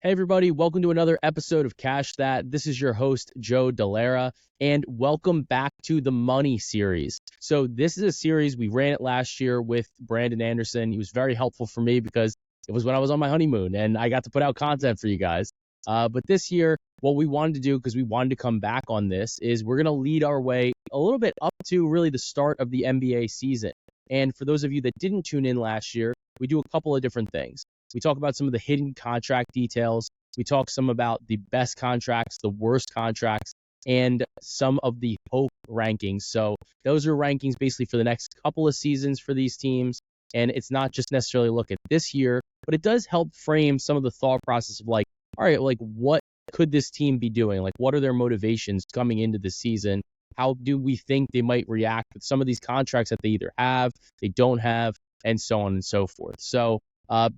Hey everybody, welcome to another episode of Cash That. This is your host, Joe Dellera, and welcome back to the Money series. So this is a series, we ran it last year with Brandon Anderson. He was very helpful for me because it was when I was on my honeymoon and I got to put out content for you guys. But this year, what we wanted to do, because we wanted to come back on this, is we're going to lead our way a little bit up to really the start of the NBA season. And for those of you that didn't tune in last year, we do a couple of different things. We talk about some of the hidden contract details. We talk some about the best contracts, the worst contracts, and some of the hope rankings. So those are rankings basically for the next couple of seasons for these teams. And it's not just necessarily a look at this year, but it does help frame some of the thought process of like, all right, like what could this team be doing? Like what are their motivations coming into the season? How do we think they might react with some of these contracts that they either have, they don't have, and so on and so forth. So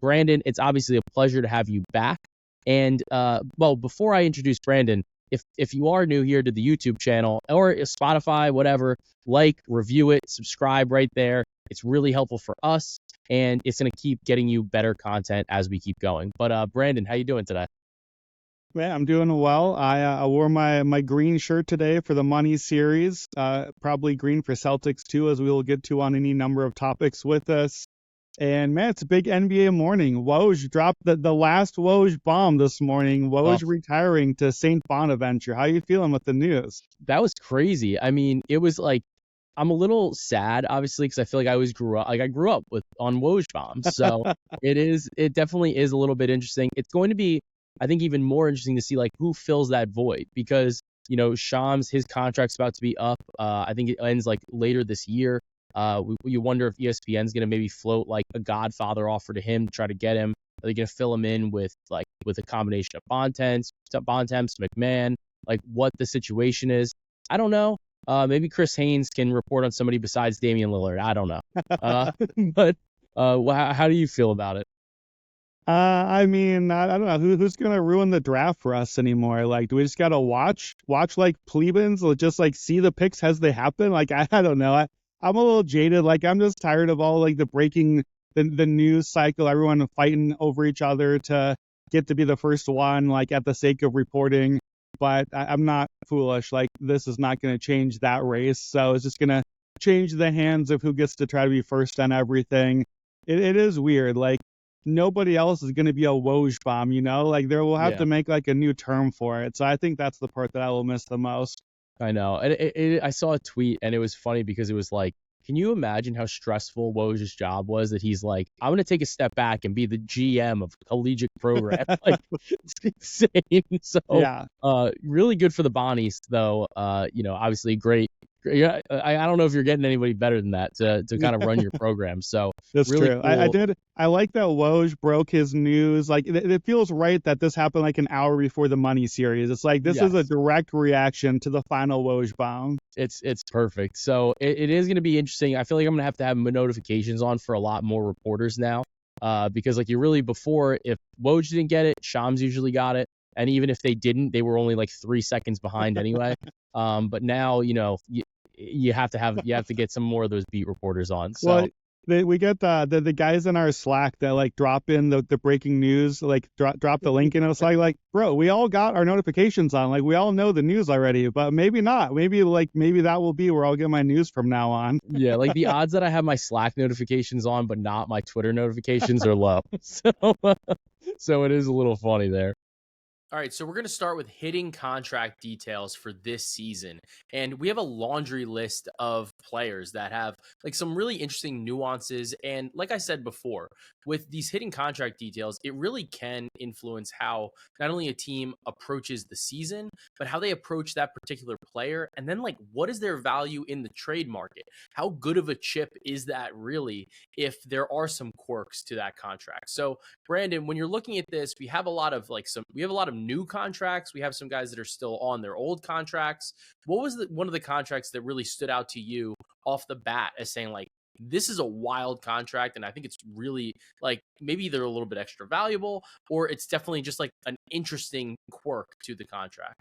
Brandon, it's obviously a pleasure to have you back. And well, before I introduce Brandon, if you are new here to the YouTube channel or Spotify, whatever, like, review it, subscribe right there. It's really helpful for us, and it's going to keep getting you better content as we keep going. But Brandon, how you doing today? Man, I'm doing well. I wore my green shirt today for the Money series. Probably green for Celtics too, as we will get to on any number of topics with us. And man, it's a big NBA morning. Woj dropped the last Woj bomb this morning. Woj retiring to St. Bonaventure. How you feeling with the news? That was crazy. I mean, it was like, I'm a little sad, obviously, because I feel like I always grew up on Woj bombs. So it definitely is a little bit interesting. It's going to be, I think, even more interesting to see like who fills that void, because Shams, his contract's about to be up. I think it ends like later this year. You wonder if ESPN's gonna maybe float like a Godfather offer to him to try to get him. Are they gonna fill him in with a combination of Bontemps, McMahon, like what the situation is? I don't know. Maybe Chris Haynes can report on somebody besides Damian Lillard. I don't know. But how do you feel about it? I mean, I don't know who's gonna ruin the draft for us anymore. Like, do we just gotta watch like plebeians, or just like see the picks as they happen? Like, I don't know. I'm a little jaded. Like, I'm just tired of all like the breaking the news cycle, everyone fighting over each other to get to be the first one, like at the sake of reporting. But I'm not foolish. Like, this is not going to change that race. So it's just going to change the hands of who gets to try to be first on everything. It is weird. Like, nobody else is going to be a Woj bomb, Like, there will have to make like a new term for it. So I think that's the part that I will miss the most. I know. And I saw a tweet, and it was funny because it was like, can you imagine how stressful Woj's job was, that he's like, I'm going to take a step back and be the GM of a collegiate program. Like, it's insane. So, yeah. Really good for the Bonnies, though. Obviously great. Yeah, I don't know if you're getting anybody better than that to kind of run your program. So that's really true. Cool. I like that Woj broke his news. Like, it feels right that this happened like an hour before the Money series. It's like this is a direct reaction to the final Woj bomb. It's perfect. So it is going to be interesting. I feel like I'm going to have notifications on for a lot more reporters now, because like before, if Woj didn't get it, Shams usually got it. And even if they didn't, they were only like 3 seconds behind anyway. But now, you have to get some more of those beat reporters on. So we get the guys in our Slack that like drop in the breaking news, like drop the link in. It's like, bro, we all got our notifications on. Like, we all know the news already, but maybe not. Maybe that will be where I'll get my news from now on. Yeah, like the odds that I have my Slack notifications on, but not my Twitter notifications are low. So it is a little funny there. All right, so we're going to start with hitting contract details for this season. And we have a laundry list of players that have like some really interesting nuances. And like I said before, with these hitting contract details, it really can influence how not only a team approaches the season, but how they approach that particular player. And then like, what is their value in the trade market? How good of a chip is that really if there are some quirks to that contract? So Brandon, when you're looking at this, we have a lot of new contracts. We have some guys that are still on their old contracts. What was one of the contracts that really stood out to you off the bat as saying like, this is a wild contract, and I think it's really like maybe they're a little bit extra valuable, or it's definitely just like an interesting quirk to the contract?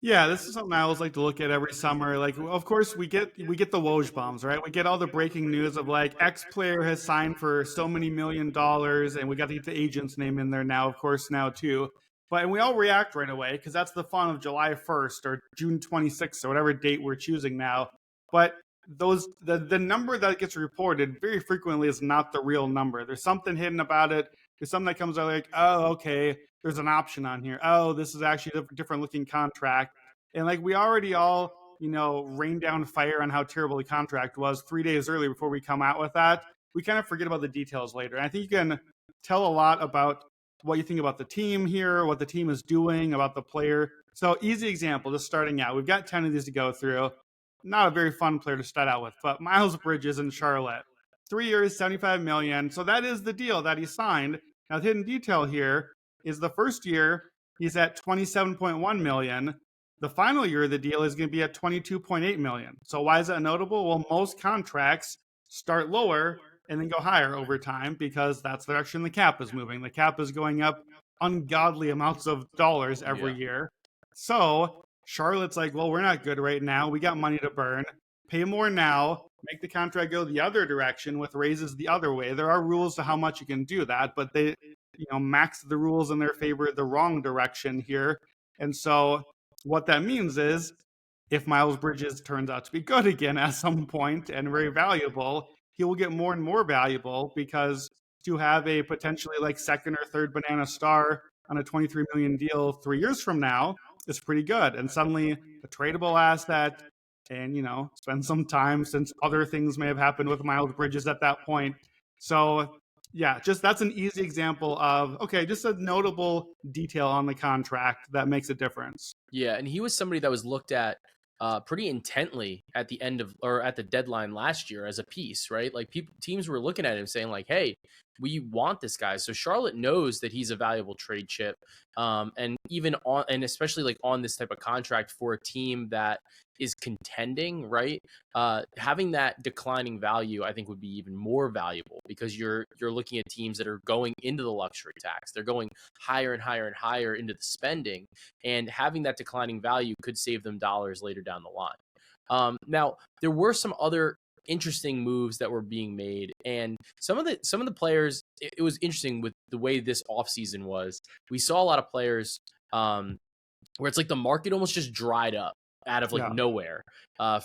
Yeah, this is something I always like to look at every summer. Like, of course, we get the Woj bombs, right? We get all the breaking news of like X player has signed for so many $1 million, and we got to get the agent's name in there now, of course, now too. And we all react right away because that's the fun of July 1st or June 26th or whatever date we're choosing now. But the number that gets reported very frequently is not the real number. There's something hidden about it. There's something that comes out like, oh, okay, there's an option on here. Oh, this is actually a different looking contract. And like we already all, rained down fire on how terrible the contract was 3 days early before we come out with that. We kind of forget about the details later. And I think you can tell a lot about what you think about the team here, what the team is doing, about the player. So easy example, just starting out. We've got 10 of these to go through. Not a very fun player to start out with, but Miles Bridges in Charlotte. 3 years, $75 million. So that is the deal that he signed. Now, the hidden detail here is the first year, he's at $27.1 million. The final year of the deal is going to be at $22.8 million. So why is that notable? Well, most contracts start lower and then go higher over time because that's the direction the cap is moving. The cap is going up ungodly amounts of dollars every year. So Charlotte's like, well, we're not good right now. We got money to burn. Pay more now. Make the contract go the other direction with raises the other way. There are rules to how much you can do that, but they, max the rules in their favor the wrong direction here. And so what that means is if Miles Bridges turns out to be good again at some point and very valuable, he will get more and more valuable because to have a potentially like second or third banana star on a $23 million deal 3 years from now is pretty good. And suddenly a tradable asset and, spend some time since other things may have happened with Miles Bridges at that point. So yeah, just that's an easy example of, okay, just a notable detail on the contract that makes a difference. Yeah, and he was somebody that was looked at pretty intently at the end of or at the deadline last year as a piece, right? Like teams were looking at him saying like, "Hey, we want this guy." So Charlotte knows that he's a valuable trade chip, and even on and especially like on this type of contract for a team that is contending, right? Having that declining value, I think, would be even more valuable because you're looking at teams that are going into the luxury tax. They're going higher and higher and higher into the spending, and having that declining value could save them dollars later down the line. Now, there were some other interesting moves that were being made, and some of the players. It was interesting with the way this offseason was. We saw a lot of players where it's like the market almost just dried up out of nowhere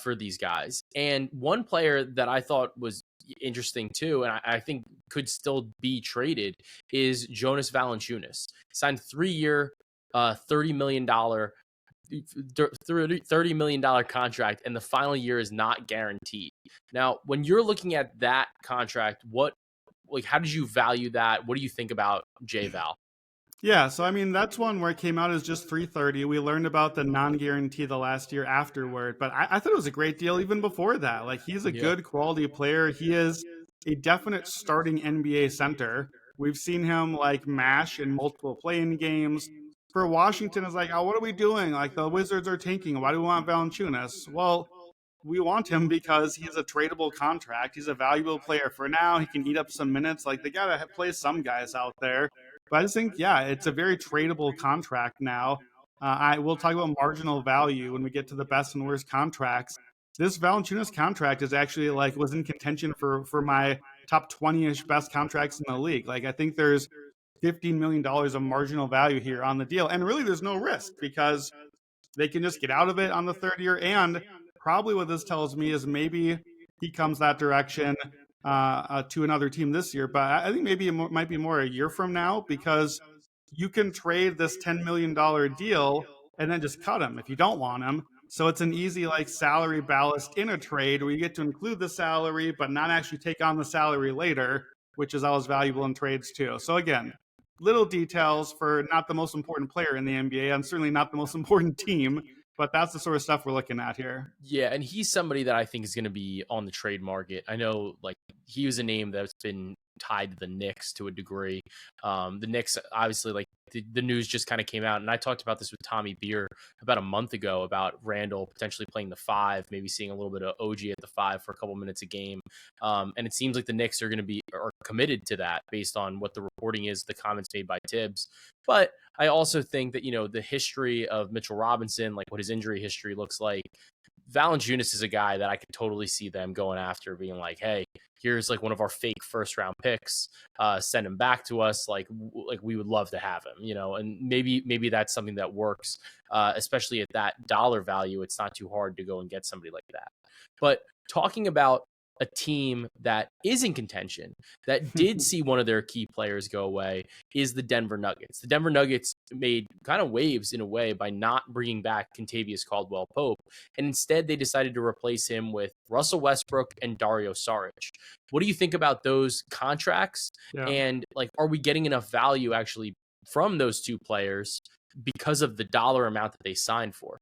for these guys. And one player that I thought was interesting too, and I think could still be traded, is Jonas Valanciunas. Signed 3-year, $30 million $30 million contract, and the final year is not guaranteed. Now, when you're looking at that contract, how did you value that? What do you think about J-Val? Yeah, so I mean that's one where it came out as just 330. We learned about the non-guarantee the last year afterward, but I thought it was a great deal even before that. Like he's a good quality player. He is a definite starting NBA center. We've seen him like mash in multiple play-in games. For Washington, it's like, oh, what are we doing? Like the Wizards are tanking. Why do we want Valanciunas? Well, we want him because he's a tradable contract. He's a valuable player for now. He can eat up some minutes. Like they gotta play some guys out there. But I just think, yeah, it's a very tradable contract now. I will talk about marginal value when we get to the best and worst contracts. This Valanciunas contract is actually was in contention for my top 20-ish best contracts in the league. Like I think there's $15 million of marginal value here on the deal. And really there's no risk because they can just get out of it on the third year. And probably what this tells me is maybe he comes that direction to another team this year. But I think maybe it might be more a year from now because you can trade this $10 million deal and then just cut him if you don't want him. So it's an easy salary ballast in a trade where you get to include the salary but not actually take on the salary later, which is always valuable in trades too. So again, little details for not the most important player in the NBA and certainly not the most important team. But that's the sort of stuff we're looking at here. Yeah, and he's somebody that I think is going to be on the trade market. I know, he was a name that's been tied to the Knicks to a degree. The Knicks, obviously, the news just kind of came out, and I talked about this with Tommy Beer about a month ago about Randall potentially playing the 5, maybe seeing a little bit of OG at the 5 for a couple minutes a game. And it seems like the Knicks are committed to that based on what the reporting is, the comments made by Tibbs. But I also think that, the history of Mitchell Robinson, what his injury history looks like, Valanciunas is a guy that I could totally see them going after, being like, hey, here's like one of our fake first round picks, send him back to us. Like we would love to have him, and maybe that's something that works, especially at that dollar value. It's not too hard to go and get somebody like that. But talking about a team that is in contention, that did see one of their key players go away, is the Denver Nuggets. The Denver Nuggets made kind of waves in a way by not bringing back Kentavious Caldwell-Pope, and instead they decided to replace him with Russell Westbrook and Dario Saric. What do you think about those contracts? Yeah. And like, are we getting enough value actually from those two players because of the dollar amount that they signed for?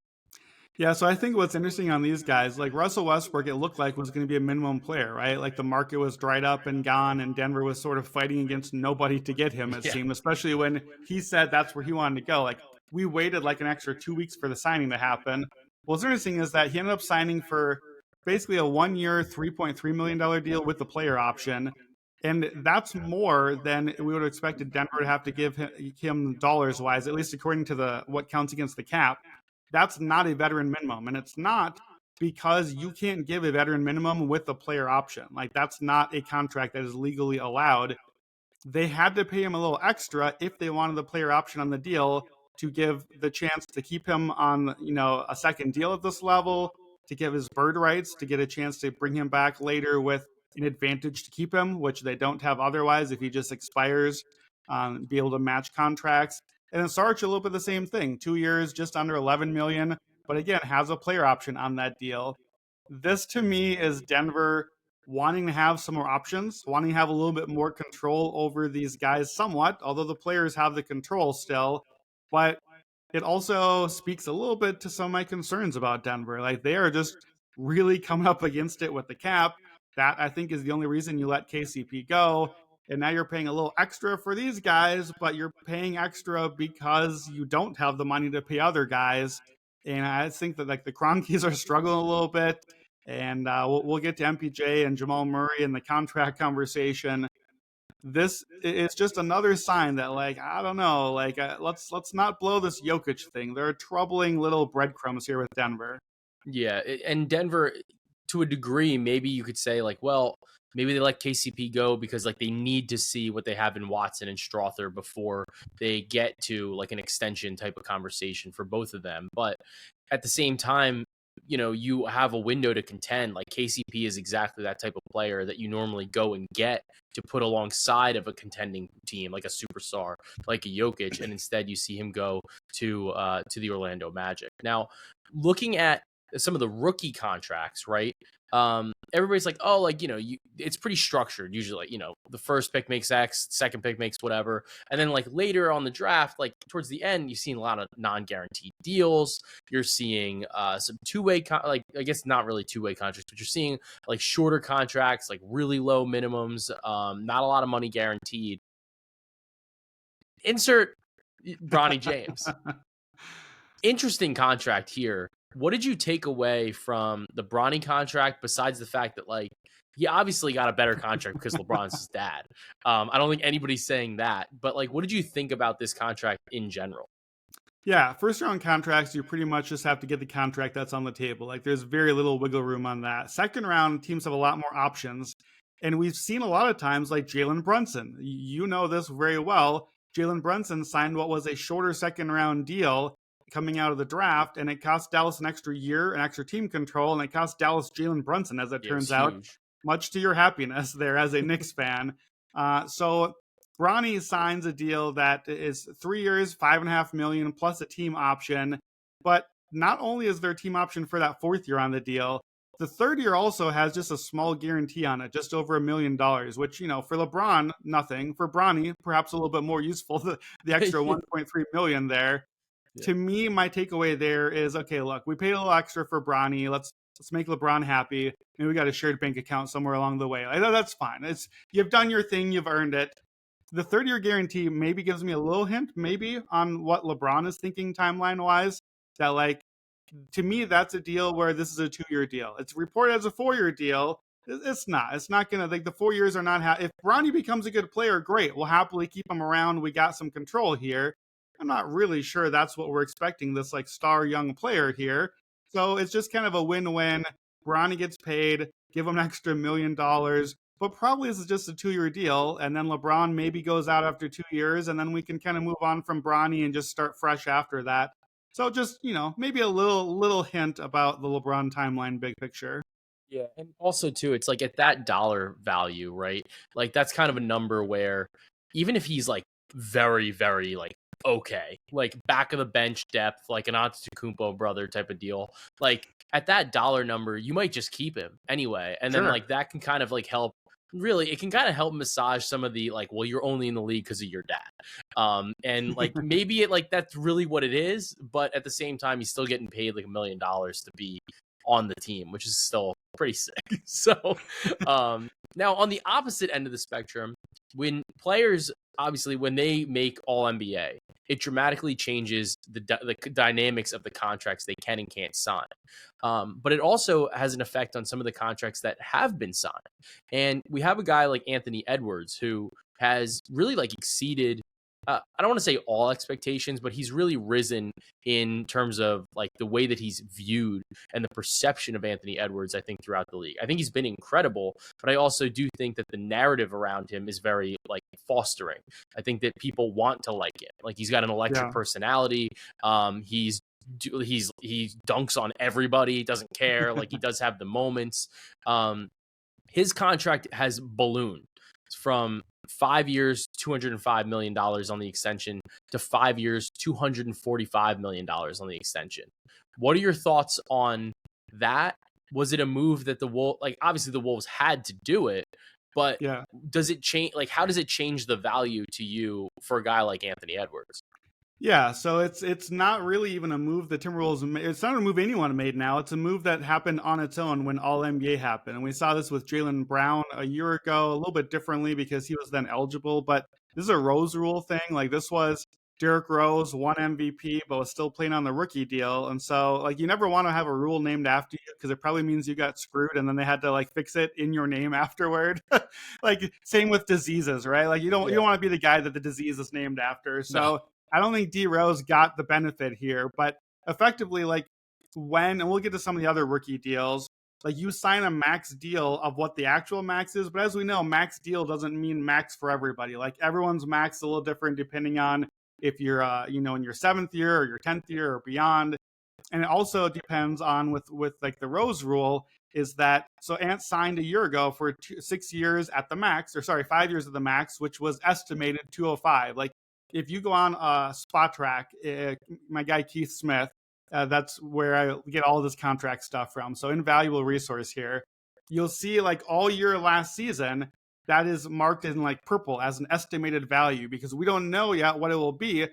Yeah, so I think what's interesting on these guys, like Russell Westbrook, it looked like was going to be a minimum player, right? Like the market was dried up and gone, and Denver was sort of fighting against nobody to get him, it seemed, especially when he said that's where he wanted to go. Like we waited like an extra 2 weeks for the signing to happen. What's interesting is that he ended up signing for basically a 1-year, $3.3 million deal with the player option. And that's more than we would have expected Denver to have to give him dollars wise, at least according to what counts against the cap. That's not a veteran minimum. And it's not because you can't give a veteran minimum with a player option. Like that's not a contract that is legally allowed. They had to pay him a little extra if they wanted the player option on the deal to give the chance to keep him on, a second deal at this level, to give his bird rights, to get a chance to bring him back later with an advantage to keep him, which they don't have otherwise if he just expires, be able to match contracts. And then Saric, a little bit the same thing. 2 years, just under 11 million, but again, has a player option on that deal. This to me is Denver wanting to have some more options, wanting to have a little bit more control over these guys somewhat, although the players have the control still. But it also speaks a little bit to some of my concerns about Denver. Like they are just really coming up against it with the cap. That I think is the only reason you let KCP go. And now you're paying a little extra for these guys, but you're paying extra because you don't have the money to pay other guys. And I think that like the Kroenkes are struggling a little bit. And we'll get to MPJ and Jamal Murray in the contract conversation. This is just another sign that, like, I don't know, like let's not blow this Jokic thing. There are troubling little breadcrumbs here with Denver. Yeah, and Denver, to a degree, maybe you could say like, well, maybe they let KCP go because like they need to see what they have in Watson and Strother before they get to like an extension type of conversation for both of them. But at the same time, you have a window to contend. Like KCP is exactly that type of player that you normally go and get to put alongside of a contending team, like a superstar, like a Jokic, and instead you see him go to the Orlando Magic. Now, looking at some of the rookie contracts, right? Everybody's like, oh, like, it's pretty structured. Usually, the first pick makes X, second pick makes whatever. And then like later on the draft, like towards the end, you're seeing a lot of non-guaranteed deals. You're seeing some two-way, like, I guess not really two-way contracts, but you're seeing like shorter contracts, like really low minimums, not a lot of money guaranteed. Insert Bronny James. Interesting contract here. What did you take away from the Bronny contract besides the fact that, like, he obviously got a better contract because LeBron's his dad? I don't think anybody's saying that, but like, what did you think about this contract in general? Yeah, first round contracts, you pretty much just have to get the contract that's on the table. Like, there's very little wiggle room on that. Second round, teams have a lot more options. And we've seen a lot of times, like Jalen Brunson. You know this very well. Jalen Brunson signed what was a shorter second round deal coming out of the draft, and it cost Dallas an extra year, an extra team control, and it cost Dallas Jalen Brunson, as it turns out, much to your happiness there as a Knicks fan. So Bronny signs a deal that is 3 years, $5.5 million plus a team option. But not only is there a team option for that fourth year on the deal, the third year also has just a small guarantee on it, just over $1 million, which, for LeBron, nothing. For Bronny, perhaps a little bit more useful, the extra $1.3 million there. Yeah. To me, my takeaway there is, okay, look, we paid a little extra for Bronny. Let's make LeBron happy. Maybe we got a shared bank account somewhere along the way. That's fine. You've done your thing. You've earned it. The third-year guarantee maybe gives me a little hint, maybe, on what LeBron is thinking timeline-wise. That, like, to me, that's a deal where this is a 2-year deal. It's reported as a 4-year deal. It's not. It's not going to, like, the 4 years are not. If Bronny becomes a good player, great. We'll happily keep him around. We got some control here. I'm not really sure that's what we're expecting, this, like, star young player here. So it's just kind of a win-win. Bronny gets paid, give him an extra $1 million. but probably this is just a 2-year deal. And then LeBron maybe goes out after 2 years, and then we can kind of move on from Bronny and just start fresh after that. So just, maybe a little hint about the LeBron timeline, big picture. Yeah, and also too, it's like at that dollar value, right? Like that's kind of a number where even if he's like very, very like okay, like back of the bench depth, like an Antetokounmpo brother type of deal, like at that dollar number, you might just keep him anyway, and then Sure. like that can kind of like help. Really, it can kind of help massage some of the like, well, you're only in the league because of your dad, and like maybe it like that's really what it is, but at the same time, he's still getting paid like $1 million to be on the team, which is still pretty sick. So now on the opposite end of the spectrum, when players obviously when they make all NBA, it dramatically changes the dynamics of the contracts they can and can't sign. But it also has an effect on some of the contracts that have been signed. And we have a guy like Anthony Edwards who has really like exceeded I don't want to say all expectations, but he's really risen in terms of like the way that he's viewed and the perception of Anthony Edwards, I think, throughout the league. I think he's been incredible, but I also do think that the narrative around him is very like fostering. I think that people want to like him. Like he's got an electric personality. He dunks on everybody, doesn't care. Like he does have the moments. His contract has ballooned from 5 years, $205 million on the extension to 5 years, $245 million on the extension. What are your thoughts on that? Was it a move that the Wolves, like obviously the Wolves had to do it, but does it change? Like, how does it change the value to you for a guy like Anthony Edwards? Yeah, so it's not really even a move the Timberwolves made. It's not a move anyone made now. It's a move that happened on its own when All NBA happened. And we saw this with Jaylen Brown a year ago, a little bit differently because he was then eligible. But this is a Rose rule thing. Like this was Derrick Rose, won MVP, but was still playing on the rookie deal. And so like you never want to have a rule named after you because it probably means you got screwed and then they had to like fix it in your name afterward. Like same with diseases, right? Like you don't want to be the guy that the disease is named after. So no. I don't think D Rose got the benefit here, but effectively, like and we'll get to some of the other rookie deals, like you sign a max deal of what the actual max is, but as we know, max deal doesn't mean max for everybody. Like everyone's max is a little different depending on if you're, in your 7th year or your 10th year or beyond. And it also depends on with like the Rose rule is that, so Ant signed a year ago for 6 years at the max, or sorry, 5 years at the max, which was estimated 205. Like, if you go on Spot Track, my guy Keith Smith, that's where I get all this contract stuff from. So invaluable resource here. You'll see like all year last season, that is marked in like purple as an estimated value because we don't know yet what it will be.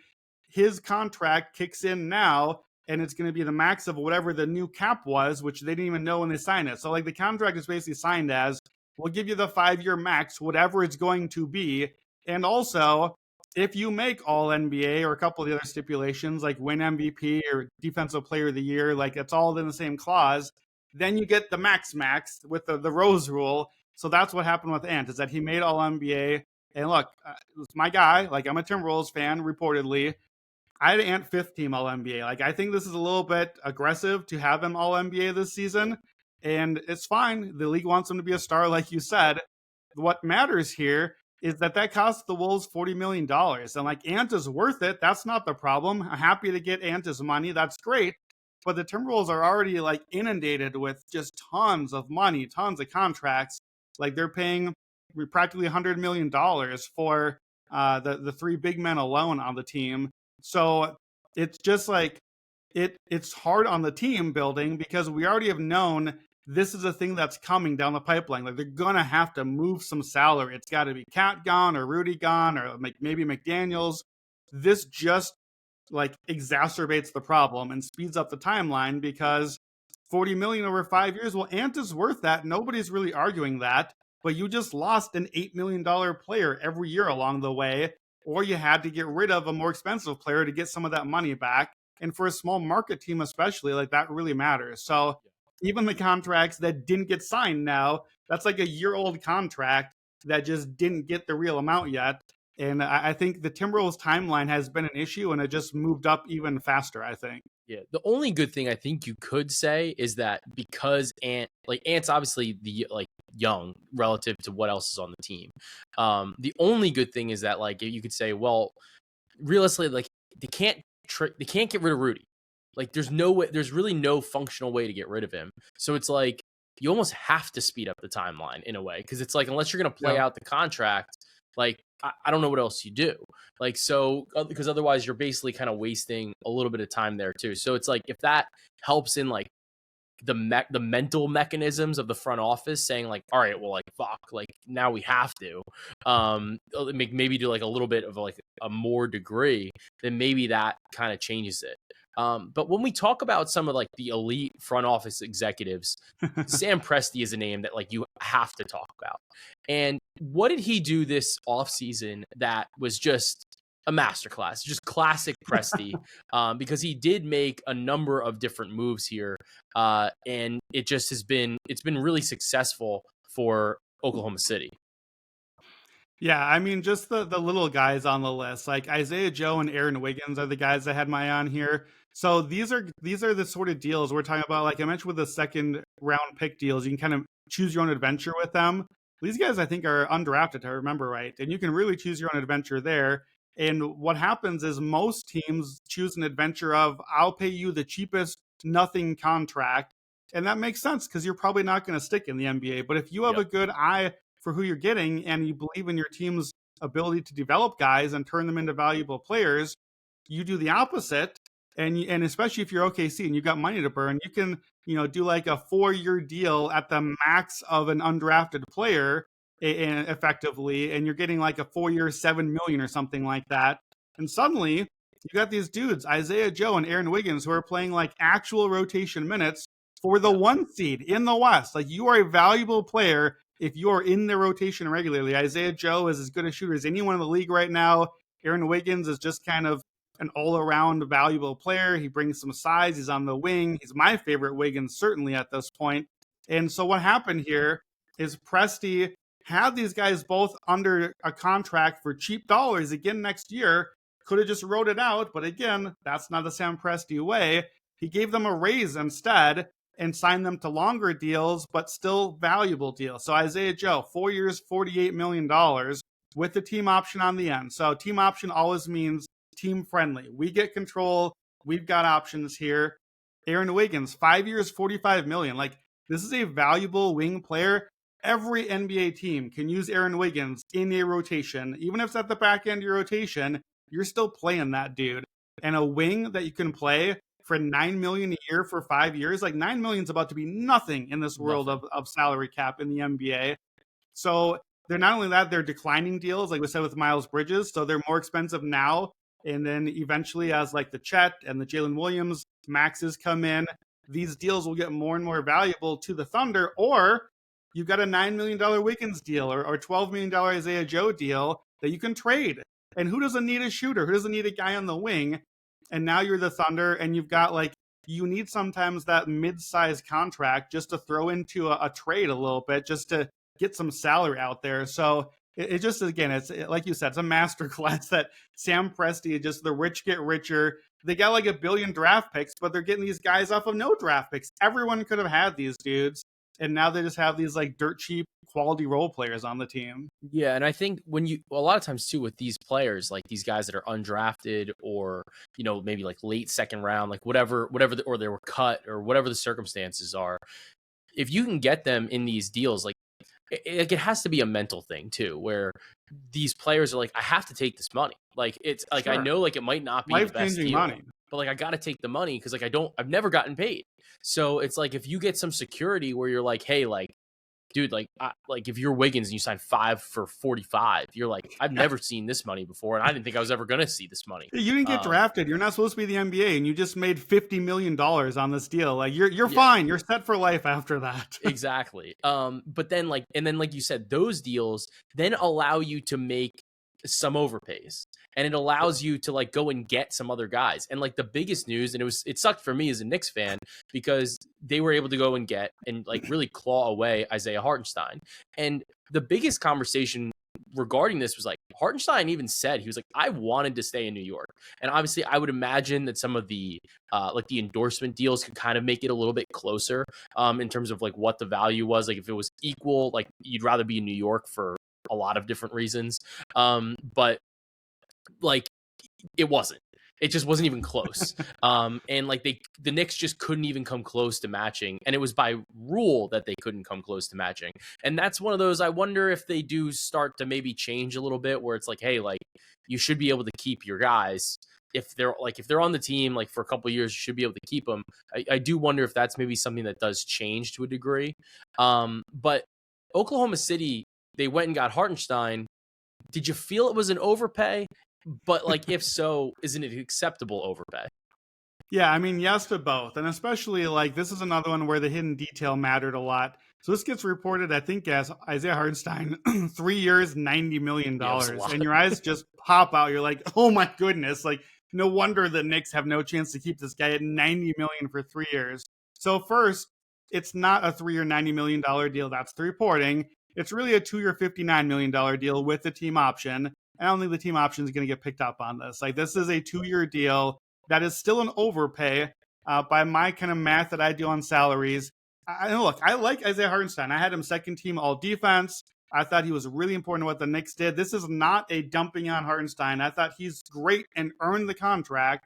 His contract kicks in now and it's going to be the max of whatever the new cap was, which they didn't even know when they signed it. So like the contract is basically signed as, we'll give you the 5-year max, whatever it's going to be. And also, if you make all NBA or a couple of the other stipulations like win MVP or defensive player of the year, like it's all in the same clause, then you get the max with the Rose rule. So that's what happened with Ant is that he made all NBA. And look, it's my guy. Like I'm a Timberwolves fan, reportedly. I had Ant 5th team all NBA. Like I think this is a little bit aggressive to have him all NBA this season. And it's fine. The league wants him to be a star, like you said. What matters here is that costs the Wolves $40 million. And like Ant is worth it. That's not the problem. I'm happy to get Ant his money. That's great. But the Timberwolves are already like inundated with just tons of money, tons of contracts. Like they're paying practically $100 million for the 3 big men alone on the team. So it's just like it's hard on the team building because we already have known this is a thing that's coming down the pipeline. Like they're gonna have to move some salary. It's got to be Cat gone or Rudy gone or maybe McDaniels. This just like exacerbates the problem and speeds up the timeline because $40 million over 5 years. Well, Ant is worth that. Nobody's really arguing that. But you just lost an $8 million player every year along the way, or you had to get rid of a more expensive player to get some of that money back. And for a small market team, especially, like that really matters. So even the contracts that didn't get signed now, that's like a year-old contract that just didn't get the real amount yet. And I think the Timberwolves timeline has been an issue, and it just moved up even faster, I think. Yeah, the only good thing I think you could say is that because Ant's obviously the like young relative to what else is on the team. The only good thing is that like you could say, well, realistically, like they can't get rid of Rudy. Like there's no way, there's really no functional way to get rid of him. So it's like you almost have to speed up the timeline in a way, because it's like unless you're going to play out the contract, like I don't know what else you do. Like so, because otherwise you're basically kind of wasting a little bit of time there too. So it's like if that helps in like the mental mechanisms of the front office saying like, all right, well, like fuck, like now we have to maybe do like a little bit of like a more degree, then maybe that kind of changes it. But when we talk about some of like the elite front office executives, Sam Presti is a name that like you have to talk about. And what did he do this offseason that was just a masterclass, just classic Presti, because he did make a number of different moves here, and it's been really successful for Oklahoma City. Yeah, I mean, just the little guys on the list, like Isaiah Joe and Aaron Wiggins are the guys I had my eye on here. So these are the sort of deals we're talking about. Like I mentioned with the second round pick deals, you can kind of choose your own adventure with them. These guys, I think, are undrafted, if I remember right, and you can really choose your own adventure there. And what happens is most teams choose an adventure of I'll pay you the cheapest nothing contract, and that makes sense because you're probably not going to stick in the NBA. But if you have a good eye for who you're getting and you believe in your team's ability to develop guys and turn them into valuable players, you do the opposite. And especially if you're OKC and you've got money to burn, you can, do like a 4-year deal at the max of an undrafted player effectively, and you're getting like a 4-year, $7 million or something like that. And suddenly you got these dudes, Isaiah Joe and Aaron Wiggins, who are playing like actual rotation minutes for the 1 seed in the West. Like you are a valuable player if you are in the rotation regularly. Isaiah Joe is as good a shooter as anyone in the league right now. Aaron Wiggins is just kind of an all-around valuable player. He brings some size. He's on the wing. He's my favorite Wiggins, certainly at this point. And so what happened here is Presti had these guys both under a contract for cheap dollars again next year. Could have just wrote it out, but again, that's not the Sam Presti way. He gave them a raise instead and signed them to longer deals, but still valuable deals. So Isaiah Joe, 4 years, $48 million with the team option on the end. So team option always means team friendly. We get control. We've got options here. Aaron Wiggins, 5 years, $45 million. Like this is a valuable wing player. Every NBA team can use Aaron Wiggins in a rotation. Even if it's at the back end of your rotation, you're still playing that dude. And a wing that you can play for $9 million a year for 5 years, like $9 million is about to be nothing in this world of salary cap in the NBA. So they're not only that, they're declining deals, like we said with Miles Bridges. So they're more expensive now. And then eventually, as like the Chet and the Jalen Williams maxes come in, these deals will get more and more valuable to the Thunder. Or you've got a $9 million Wiggins deal or $12 million Isaiah Joe deal that you can trade. And who doesn't need a shooter? Who doesn't need a guy on the wing? And now you're the Thunder, and you've got like, you need sometimes that mid-sized contract just to throw into a trade a little bit, just to get some salary out there. So it just, again, it's like you said, it's a masterclass that Sam Presti, just the rich get richer. They got like 1 billion draft picks, but they're getting these guys off of no draft picks. Everyone could have had these dudes, and now they just have these like dirt cheap quality role players on the team. Yeah, and I think a lot of times too with these players, like these guys that are undrafted or maybe like late second round, like whatever, or they were cut or whatever the circumstances are, if you can get them in these deals, like it has to be a mental thing too, where these players are like, I have to take this money. Like it's like I know like it might not be the best deal, money, but like I got to take the money because like I've never gotten paid. So it's like if you get some security where you're like, hey, like, dude, like if you're Wiggins and you sign 5 for 45, you're like, I've never seen this money before, and I didn't think I was ever gonna see this money. You didn't get drafted. You're not supposed to be the NBA, and you just made $50 million on this deal. Like you're fine. You're set for life after that. Exactly. But then like you said, those deals then allow you to make some overpays, and it allows you to like go and get some other guys. And like the biggest news, and it sucked for me as a Knicks fan because they were able to go and get and like really claw away Isaiah Hartenstein. And the biggest conversation regarding this was like, Hartenstein even said, he was like, I wanted to stay in New York. And obviously I would imagine that some of the like the endorsement deals could kind of make it a little bit closer in terms of like what the value was. Like if it was equal, like you'd rather be in New York for a lot of different reasons. But like it wasn't. It just wasn't even close. And like the Knicks just couldn't even come close to matching. And it was by rule that they couldn't come close to matching. And that's one of those, I wonder if they do start to maybe change a little bit where it's like, hey, like you should be able to keep your guys. If they're on the team like for a couple of years, you should be able to keep them. I do wonder if that's maybe something that does change to a degree. But Oklahoma City, they went and got Hartenstein. Did you feel it was an overpay? But like, if so, isn't it acceptable overpay? Yeah, I mean, yes to both. And especially like this is another one where the hidden detail mattered a lot. So this gets reported, I think, as Isaiah Hartenstein, 3 years, $90 million. And your eyes just pop out. You're like, oh my goodness. Like, no wonder the Knicks have no chance to keep this guy at $90 million for 3 years. So first, it's not a 3-year, $90 million deal. That's the reporting. It's really a 2-year, $59 million deal with the team option. I don't think the team option is going to get picked up on this. Like, this is a 2-year deal that is still an overpay by my kind of math that I do on salaries. Look, I like Isaiah Hartenstein. I had him second team all defense. I thought he was really important to what the Knicks did. This is not a dumping on Hartenstein. I thought he's great and earned the contract.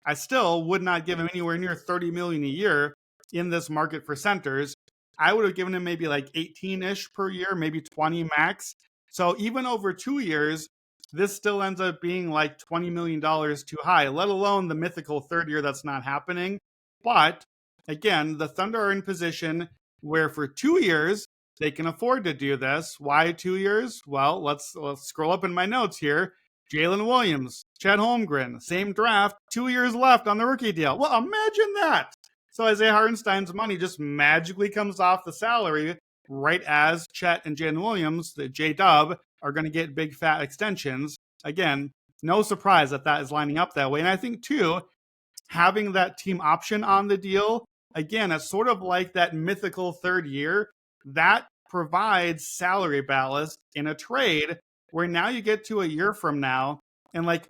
I still would not give him anywhere near $30 million a year in this market for centers. I would have given him maybe like 18-ish per year, maybe 20 max. So even over 2 years, this still ends up being like $20 million too high, let alone the mythical third year that's not happening. But again, the Thunder are in position where for 2 years, they can afford to do this. Why 2 years? Well, let's scroll up in my notes here. Jalen Williams, Chet Holmgren, same draft, 2 years left on the rookie deal. Well, imagine that. So Isaiah Hartenstein's money just magically comes off the salary right as Chet and Jalen Williams, the J-Dub, are going to get big fat extensions. Again, no surprise that that is lining up that way. And I think, too, having that team option on the deal, again, it's sort of like that mythical third year that provides salary ballast in a trade where now you get to a year from now and like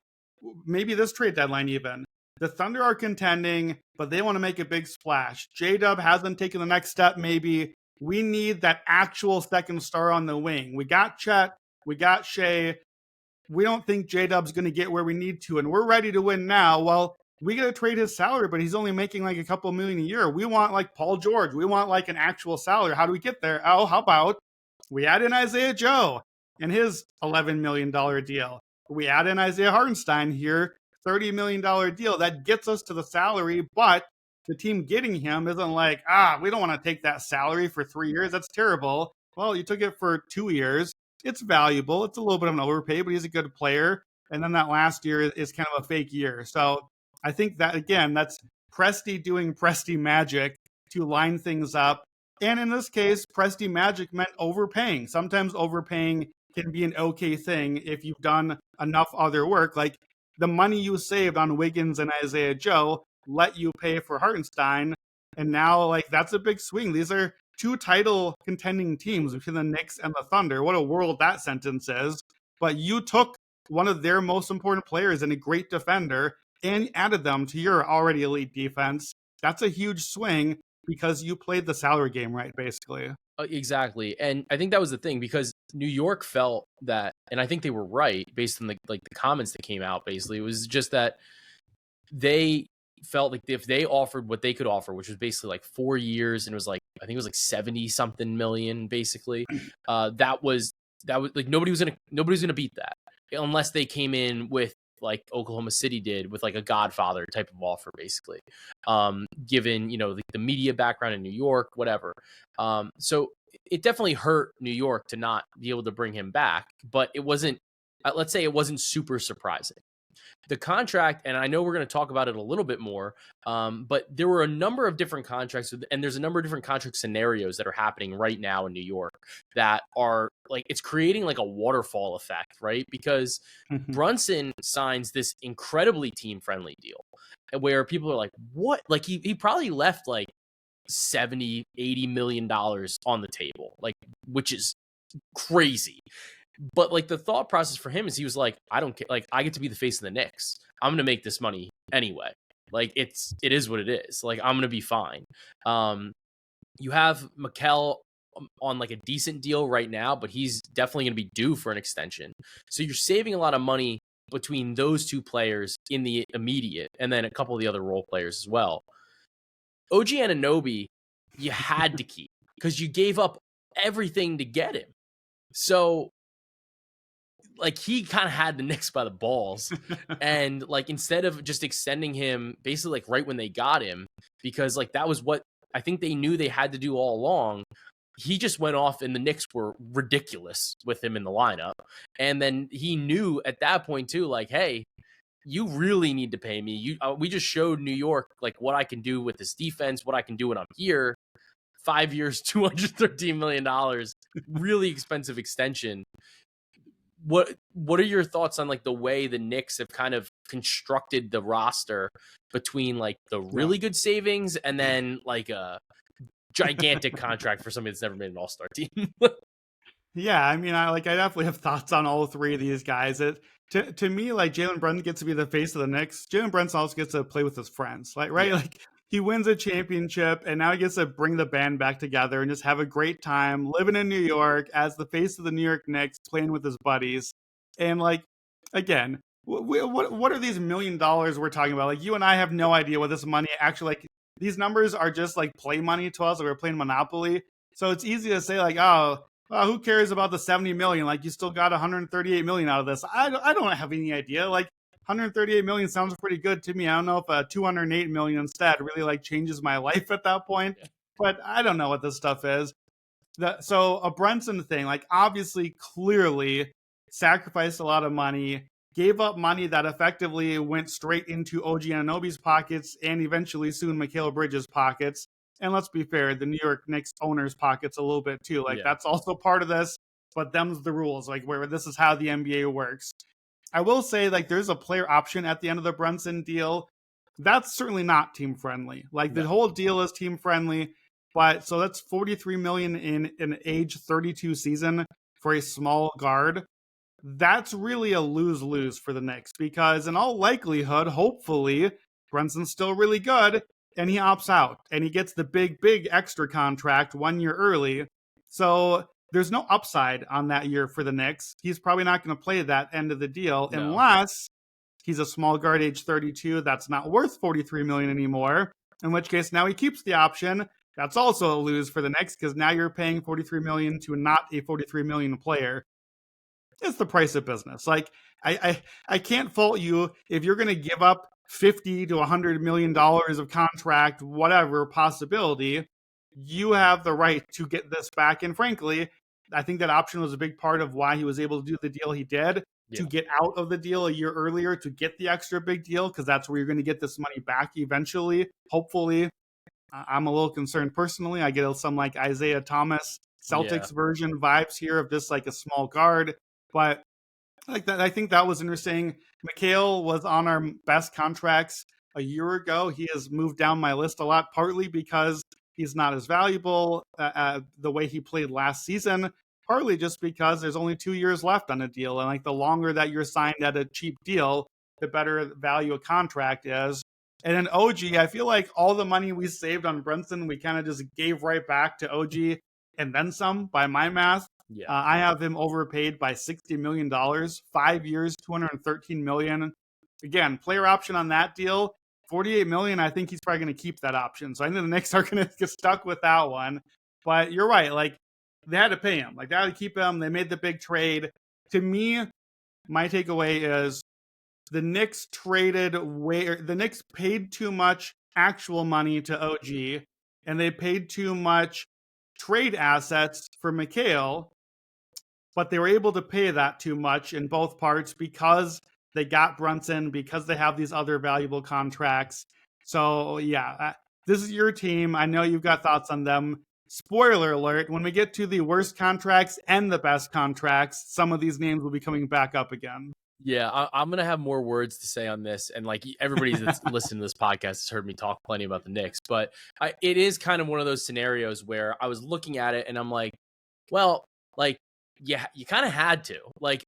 maybe this trade deadline even. The Thunder are contending, but they want to make a big splash. J-Dub hasn't taken the next step maybe. We need that actual second star on the wing. We got Chet. We got Shea. We don't think J-Dub's going to get where we need to, and we're ready to win now. Well, we got to trade his salary, but he's only making like a couple million a year. We want like Paul George. We want like an actual salary. How do we get there? Oh, how about we add in Isaiah Joe and his $11 million deal? We add in Isaiah Hartenstein here, $30 million deal. That gets us to the salary, but the team getting him isn't like, we don't want to take that salary for 3 years. That's terrible. Well, you took it for 2 years. It's valuable. It's a little bit of an overpay, but he's a good player. And then that last year is kind of a fake year. So I think that, again, that's Presti doing Presti magic to line things up. And in this case, Presti magic meant overpaying. Sometimes overpaying can be an okay thing if you've done enough other work. Like the money you saved on Wiggins and Isaiah Joe let you pay for Hartenstein. And now, like, that's a big swing. These are 2 title contending teams between the Knicks and the Thunder. What a world that sentence is. But you took one of their most important players and a great defender and added them to your already elite defense. That's a huge swing because you played the salary game right, basically. Exactly. And I think that was the thing because New York felt that, and I think they were right based on the comments that came out, basically. It was just that they felt like if they offered what they could offer, which was basically like 4 years, and it was like, I think it was like 70 something million, basically. That was like, nobody's gonna beat that unless they came in with like Oklahoma City did with like a Godfather type of offer, basically, given, the media background in New York, whatever. So it definitely hurt New York to not be able to bring him back, but it wasn't, let's say it wasn't super surprising. The contract, and I know we're going to talk about it a little bit more, but there were a number of different contracts, and there's a number of different contract scenarios that are happening right now in New York that are like, it's creating like a waterfall effect, right? Because Brunson signs this incredibly team-friendly deal where people are like, what? Like he probably left like 70, $80 million on the table, like, which is crazy. But like the thought process for him is he was like, I don't care. Like I get to be the face of the Knicks. I'm going to make this money anyway. Like it is what it is. Like I'm going to be fine. You have Mikal on like a decent deal right now, but he's definitely going to be due for an extension. So you're saving a lot of money between those two players in the immediate, and then a couple of the other role players as well. OG Anunoby, you had to keep because you gave up everything to get him. So like he kind of had the Knicks by the balls. And like instead of just extending him basically like right when they got him, because like that was what I think they knew they had to do all along. He just went off and the Knicks were ridiculous with him in the lineup. And then he knew at that point too, like, hey, you really need to pay me. We just showed New York like what I can do with this defense, what I can do when I'm here. 5 years, $213 million, really expensive extension. What are your thoughts on like the way the Knicks have kind of constructed the roster between like the really good savings and then like a gigantic contract for somebody that's never made an all-star team? Yeah, I mean, I definitely have thoughts on all three of these guys. To me, like Jalen Brunson gets to be the face of the Knicks. Jalen Brunson also gets to play with his friends, like right, like he wins a championship, and now he gets to bring the band back together and just have a great time living in New York as the face of the New York Knicks, playing with his buddies. And like, again, what are these $1 million we're talking about? Like, you and I have no idea what this money actually like. These numbers are just like play money to us. Like we're playing Monopoly, so it's easy to say like, oh, who cares about the 70 million? Like you still got 138 million out of this. I don't have any idea. Like 138 million sounds pretty good to me. I don't know if 208 million instead really like changes my life at that point, but I don't know what this stuff is. So a Brunson thing, like obviously clearly sacrificed a lot of money, gave up money that effectively went straight into OG Anunoby's pockets and eventually soon Mikal Bridges' pockets. And let's be fair, the New York Knicks owners' pockets a little bit too. Like that's also part of this, but them's the rules. Like where this is how the NBA works. I will say like there's a player option at the end of the Brunson deal. That's certainly not team friendly. Like the whole deal is team friendly, but so that's $43 million in an age 32 season for a small guard. That's really a lose-lose for the Knicks because in all likelihood, hopefully, Brunson's still really good and he opts out and he gets the big extra contract 1 year early. So there's no upside on that year for the Knicks. He's probably not going to play that end of the deal unless he's a small guard age 32 that's not worth $43 million anymore, in which case now he keeps the option. That's also a lose for the Knicks because now you're paying $43 million to not a $43 million player. It's the price of business. Like I can't fault you if you're going to give up $50 to $100 million of contract, whatever possibility. You have the right to get this back. And frankly, I think that option was a big part of why he was able to do the deal he did, to get out of the deal a year earlier, to get the extra big deal, because that's where you're going to get this money back eventually, hopefully. I'm a little concerned personally. I get some like Isaiah Thomas Celtics version vibes here of just like a small guard. But like that, I think that was interesting. Mikal was on our best contracts a year ago. He has moved down my list a lot, partly because he's not as valuable the way he played last season, partly just because there's only 2 years left on a deal. And like the longer that you're signed at a cheap deal, the better value a contract is. And then OG, I feel like all the money we saved on Brunson, we kind of just gave right back to OG and then some by my math. I have him overpaid by $60 million, 5 years, $213 million. Again, player option on that deal, $48 million. I think he's probably going to keep that option. So I think the Knicks are going to get stuck with that one. But you're right. Like they had to pay him. Like they had to keep him. They made the big trade. To me, my takeaway is the Knicks the Knicks paid too much actual money to OG, and they paid too much trade assets for Mikal. But they were able to pay that too much in both parts because they got Brunson, because they have these other valuable contracts. So, this is your team. I know you've got thoughts on them. Spoiler alert, when we get to the worst contracts and the best contracts, some of these names will be coming back up again. Yeah, I'm going to have more words to say on this. And like everybody that's listened to this podcast has heard me talk plenty about the Knicks. But it is kind of one of those scenarios where I was looking at it and I'm like, well, like, yeah, you kind of had to like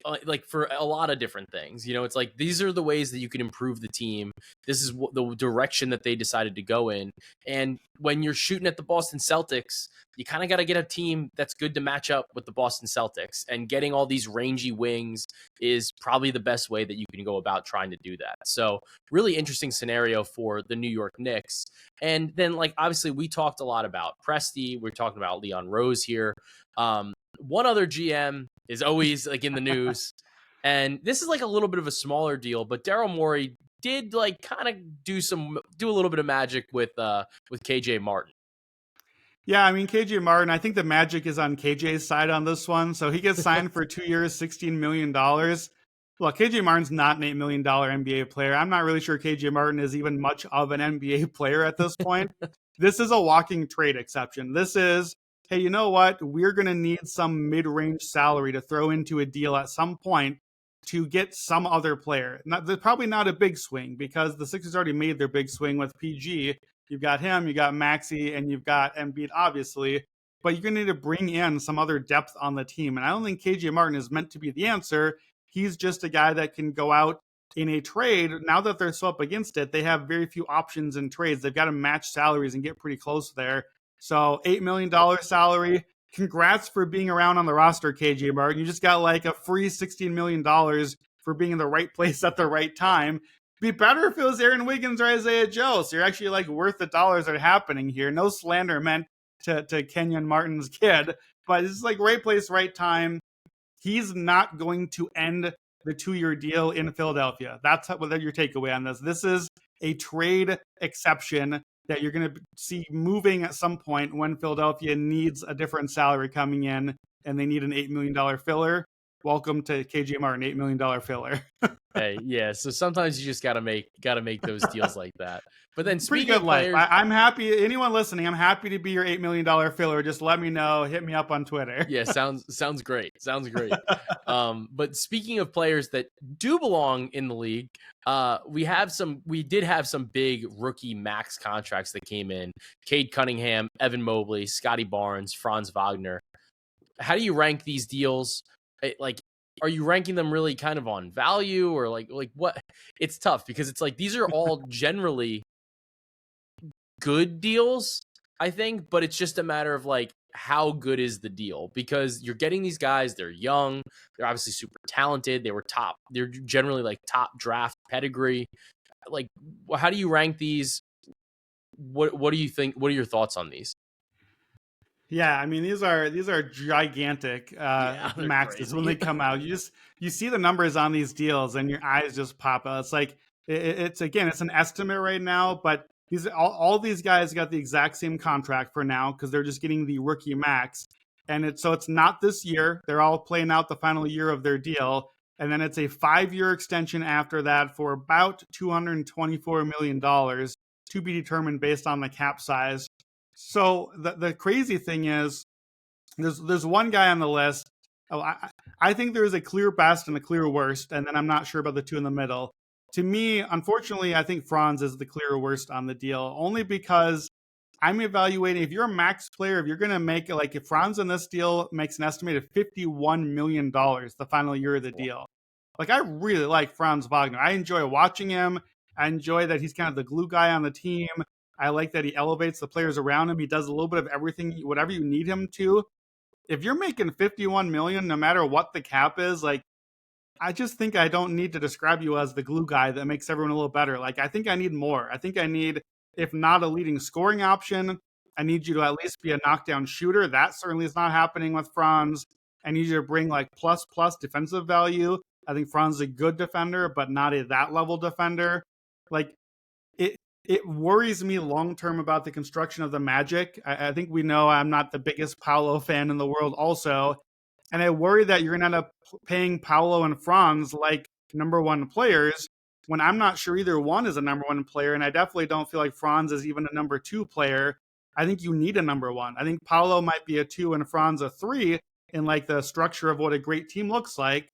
for a lot of different things. It's like these are the ways that you can improve the team. This is the direction that they decided to go in. And when you're shooting at the Boston Celtics, you kind of got to get a team that's good to match up with the Boston Celtics. And getting all these rangy wings is probably the best way that you can go about trying to do that. So really interesting scenario for the New York Knicks. And then like obviously we talked a lot about Presti. We're talking about Leon Rose here. One other GM is always like in the news, and this is like a little bit of a smaller deal, but Daryl Morey did like kind of do a little bit of magic with KJ Martin. Yeah, I mean, KJ Martin, I think the magic is on KJ's side on this one. So he gets signed for 2 years, $16 million. Look, KJ Martin's not an $8 million NBA player. I'm not really sure KJ Martin is even much of an NBA player at this point. This is a walking trade exception. This is, hey, you know what? We're going to need some mid-range salary to throw into a deal at some point to get some other player. Probably not a big swing because the Sixers already made their big swing with PG. You've got him, you got Maxey, and you've got Embiid, obviously. But you're going to need to bring in some other depth on the team. And I don't think KJ Martin is meant to be the answer. He's just a guy that can go out in a trade. Now that they're so up against it, they have very few options in trades. They've got to match salaries and get pretty close there. So $8 million salary. Congrats for being around on the roster, KJ Martin. You just got like a free $16 million for being in the right place at the right time. Be better if it was Aaron Wiggins or Isaiah Joe. So you're actually like worth the dollars that are happening here. No slander meant to Kenyon Martin's kid, but it's like right place, right time. He's not going to end the 2-year deal in Philadelphia. That's what your takeaway on this. This is a trade exception that you're going to see moving at some point when Philadelphia needs a different salary coming in and they need an $8 million filler. Welcome to KJ Martin, $8 million filler. Hey, yeah. So sometimes you just gotta make those deals like that. But then Pretty speaking good of life. players, I'm happy. Anyone listening, I'm happy to be your $8 million filler. Just let me know. Hit me up on Twitter. yeah, sounds great. Sounds great. But speaking of players that do belong in the league, we did have some big rookie max contracts that came in. Cade Cunningham, Evan Mobley, Scotty Barnes, Franz Wagner. How do you rank these deals? Like, are you ranking them really kind of on value or like what? It's tough because it's like these are all generally good deals, I think, but it's just a matter of like how good is the deal, because you're getting these guys, they're young, they're obviously super talented, they're generally like top draft pedigree. Like, how do you rank these? What do you think? What are your thoughts on these? Yeah, I mean these are gigantic maxes crazy. when they come out. You see the numbers on these deals and your eyes just pop out. It's like it's an estimate right now, but all these guys got the exact same contract for now because they're just getting the rookie max, and it's not this year. They're all playing out the final year of their deal, and then it's a 5-year extension after that for about $224 million to be determined based on the cap size. So the crazy thing is, there's one guy on the list. Oh, I think there is a clear best and a clear worst, and then I'm not sure about the two in the middle. To me, unfortunately, I think Franz is the clear worst on the deal, only because I'm evaluating if you're a max player, if you're going to make like if Franz in this deal makes an estimated $51 million the final year of the deal. Like I really like Franz Wagner. I enjoy watching him. I enjoy that he's kind of the glue guy on the team. I like that he elevates the players around him. He does a little bit of everything, whatever you need him to. If you're making $51 million, no matter what the cap is, like, I just think I don't need to describe you as the glue guy that makes everyone a little better. Like, I think I need more. I think I need, if not a leading scoring option, I need you to at least be a knockdown shooter. That certainly is not happening with Franz. I need you to bring like plus defensive value. I think Franz is a good defender, but not a that level defender. Like, it worries me long-term about the construction of the Magic. I think we know I'm not the biggest Paolo fan in the world also. And I worry that you're going to end up paying Paolo and Franz like number one players when I'm not sure either one is a number one player. And I definitely don't feel like Franz is even a number two player. I think you need a number one. I think Paolo might be a 2 and Franz a 3 in like the structure of what a great team looks like.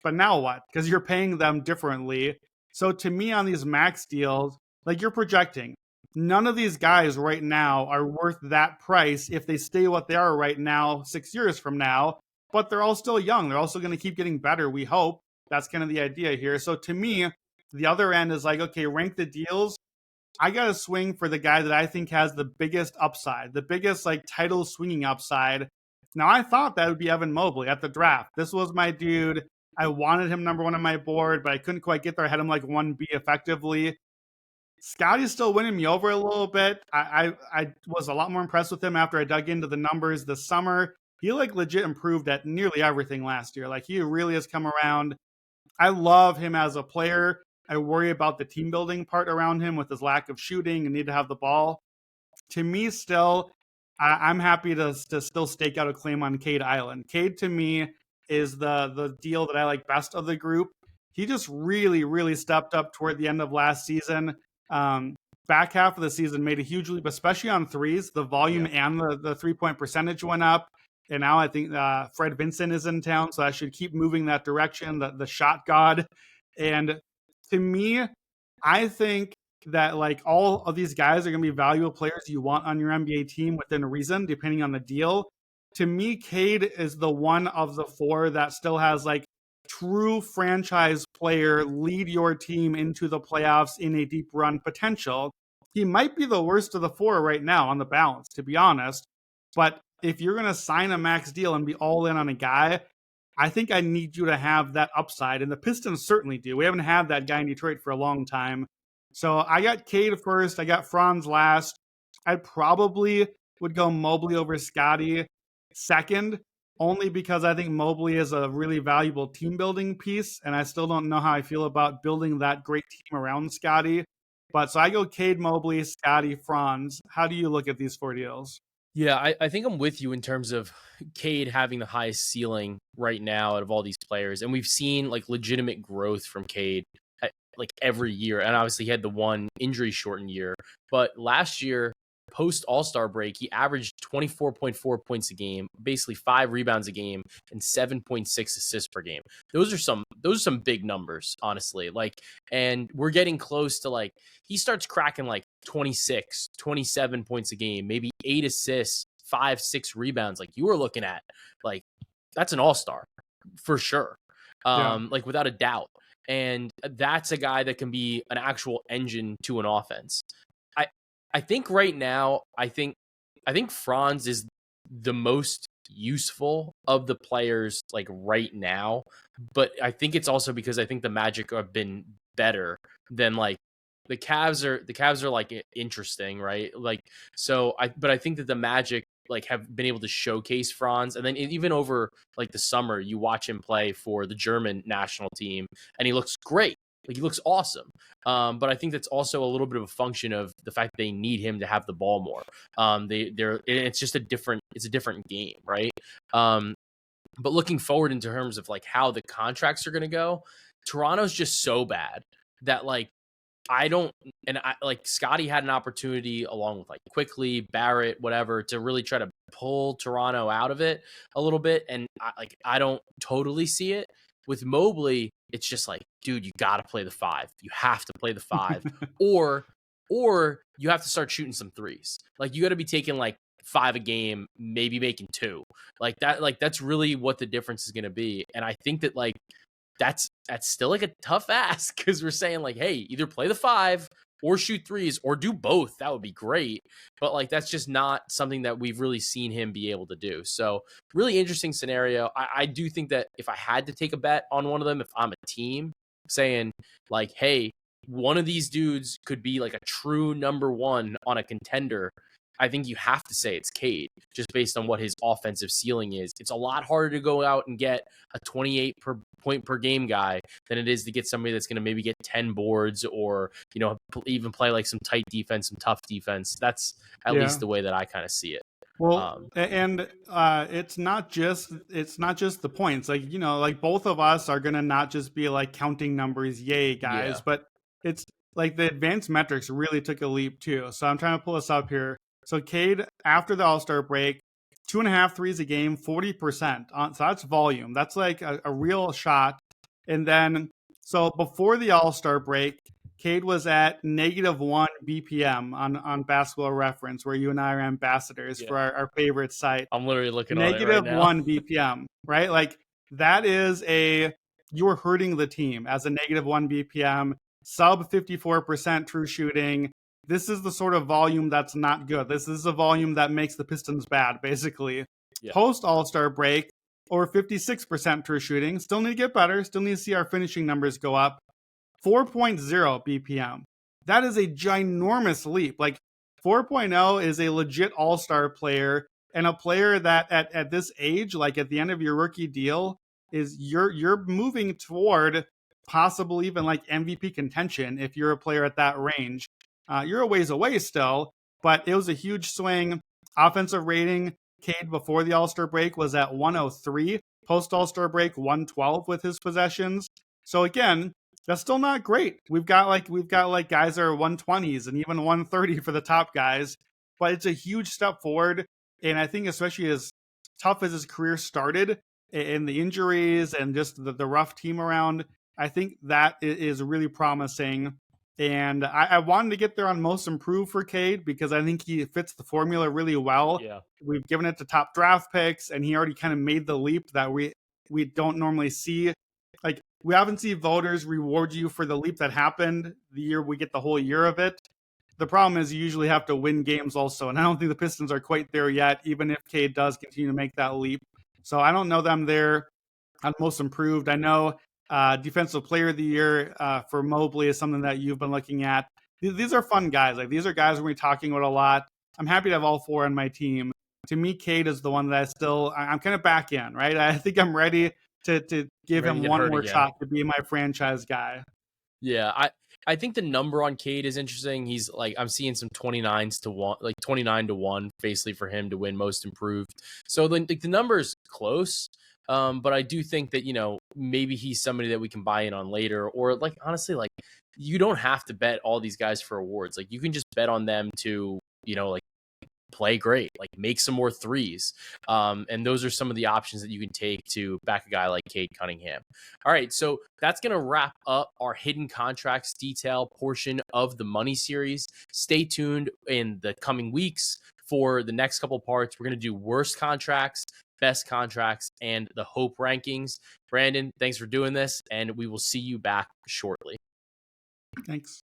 But now what? Because you're paying them differently. So to me on these max deals, like you're projecting, none of these guys right now are worth that price if they stay what they are right now 6 years from now. but they're all still young. They're also going to keep getting better. We hope. That's kind of the idea here. So to me, the other end is like, okay, rank the deals. I got to swing for the guy that I think has the biggest upside, the biggest like title swinging upside. Now, I thought that would be Evan Mobley at the draft. This was my dude. I wanted him number one on my board, but I couldn't quite get there. I had him like 1B effectively. Scotty's still winning me over a little bit. I was a lot more impressed with him after I dug into the numbers this summer. He like legit improved at nearly everything last year. Like he really has come around. I love him as a player. I worry about the team building part around him with his lack of shooting and need to have the ball. To me, still, I'm happy to still stake out a claim on Cade Island. Cade, to me, is the deal that I like best of the group. He just really, really stepped up toward the end of last season. Back half of the season made a huge leap, especially on threes. The volume and the 3-point percentage went up. And now I think Fred Vincent is in town, so I should keep moving that direction, the shot god. And to me, I think that like all of these guys are going to be valuable players you want on your NBA team within reason, depending on the deal. To me, Cade is the one of the four that still has like true franchise player lead your team into the playoffs in a deep run potential. He might be the worst of the four right now on the balance, to be honest. But if you're going to sign a max deal and be all in on a guy, I think I need you to have that upside. And the Pistons certainly do. We haven't had that guy in Detroit for a long time. So I got Cade first. I got Franz last. I probably would go Mobley over Scotty second, only because I think Mobley is a really valuable team building piece. And I still don't know how I feel about building that great team around Scotty. But so I go Cade, Mobley, Scotty, Franz. How do you look at these four deals? Yeah, I think I'm with you in terms of Cade having the highest ceiling right now out of all these players. And we've seen like legitimate growth from Cade like every year. And obviously he had the one injury shortened year. But last year, post All-Star break, he averaged 24.4 points a game, basically 5 rebounds a game, and 7.6 assists per game. Those are some big numbers, honestly. Like, and we're getting close to like he starts cracking like 26, 27 points a game, maybe 8 assists, 5, 6 rebounds. Like you were looking at, like that's an all-star for sure. Like without a doubt. And that's a guy that can be an actual engine to an offense. I think right now, I think Franz is the most useful of the players like right now, but I think it's also because I think the Magic have been better than like the Cavs are like interesting, right? Like but I think that the Magic like have been able to showcase Franz, and then even over like the summer, you watch him play for the German national team, and he looks great. Like he looks awesome. But I think that's also a little bit of a function of the fact they need him to have the ball more. It's just a different game, right? But looking forward in terms of like how the contracts are going to go, Toronto's just so bad that like like Scotty had an opportunity along with like Quickly, Barrett, whatever, to really try to pull Toronto out of it a little bit. And I don't totally see it. With Mobley, it's just like, dude, you got to play the 5. You have to play the 5 or you have to start shooting some threes. Like you got to be taking like 5 a game, maybe making 2 like that. Like that's really what the difference is going to be. And I think that like, that's still like a tough ask because we're saying like, hey, either play the 5 or shoot threes or do both. That would be great. But like, that's just not something that we've really seen him be able to do. So really interesting scenario. I do think that if I had to take a bet on one of them, if I'm a team saying like, hey, one of these dudes could be like a true number 1 on a contender, I think you have to say it's Cade just based on what his offensive ceiling is. It's a lot harder to go out and get a 28 point per game guy than it is to get somebody that's going to maybe get 10 boards or, you know, even play like some tight defense, some tough defense. That's at least the way that I kind of see it. Well, it's not just the points. Like, you know, like both of us are going to not just be like counting numbers, yay guys, but it's like the advanced metrics really took a leap too. So I'm trying to pull this up here. So Cade, after the All-Star break, 2.5 threes a game, 40%. So that's volume. That's like a real shot. And then, so before the All-Star break, Cade was at -1 BPM on Basketball Reference, where you and I are ambassadors for our favorite site. I'm literally looking on it right now. -1 BPM, right? Like that is you're hurting the team as a -1 BPM, sub 54% true shooting. This is the sort of volume that's not good. This is a volume that makes the Pistons bad, basically. Yeah. Post All-Star break, or 56% true shooting. Still need to get better. Still need to see our finishing numbers go up. 4.0 BPM. That is a ginormous leap. Like 4.0 is a legit all-star player, and a player that at this age, like at the end of your rookie deal, is you're moving toward possible even like MVP contention if you're a player at that range. You're a ways away still, but it was a huge swing. Offensive rating, Cade before the All-Star break was at 103. Post All-Star break, 112 with his possessions. So again, that's still not great. We've got like guys that are 120s and even 130 for the top guys, but it's a huge step forward. And I think especially as tough as his career started and the injuries and just the rough team around, I think that is really promising. And I wanted to get there on most improved for Cade because I think he fits the formula really well. Yeah. We've given it to top draft picks, and he already kind of made the leap that we don't normally see. Like, we haven't seen voters reward you for the leap that happened the year we get the whole year of it. The problem is you usually have to win games also, and I don't think the Pistons are quite there yet, even if Cade does continue to make that leap. So I don't know them there on most improved. I know Defensive Player of the Year for Mobley is something that you've been looking at. These are fun guys. Like, these are guys we're going to be talking about a lot. I'm happy to have all four on my team. To me, Cade is the one that I'm kind of back in, right? I think I'm ready to give him one more shot to be my franchise guy. Yeah, I think the number on Cade is interesting. He's like, I'm seeing some 29s to 1, like 29-1, basically for him to win most improved. So the number is close. But I do think that, maybe he's somebody that we can buy in on later, or like, honestly, like you don't have to bet all these guys for awards. Like you can just bet on them to, like play great, like make some more threes. And those are some of the options that you can take to back a guy like Cade Cunningham. All right. So that's going to wrap up our hidden contracts detail portion of the money series. Stay tuned in the coming weeks for the next couple parts. We're going to do worst contracts, best contracts, and the hope rankings. Brandon, thanks for doing this, and we will see you back shortly. Thanks.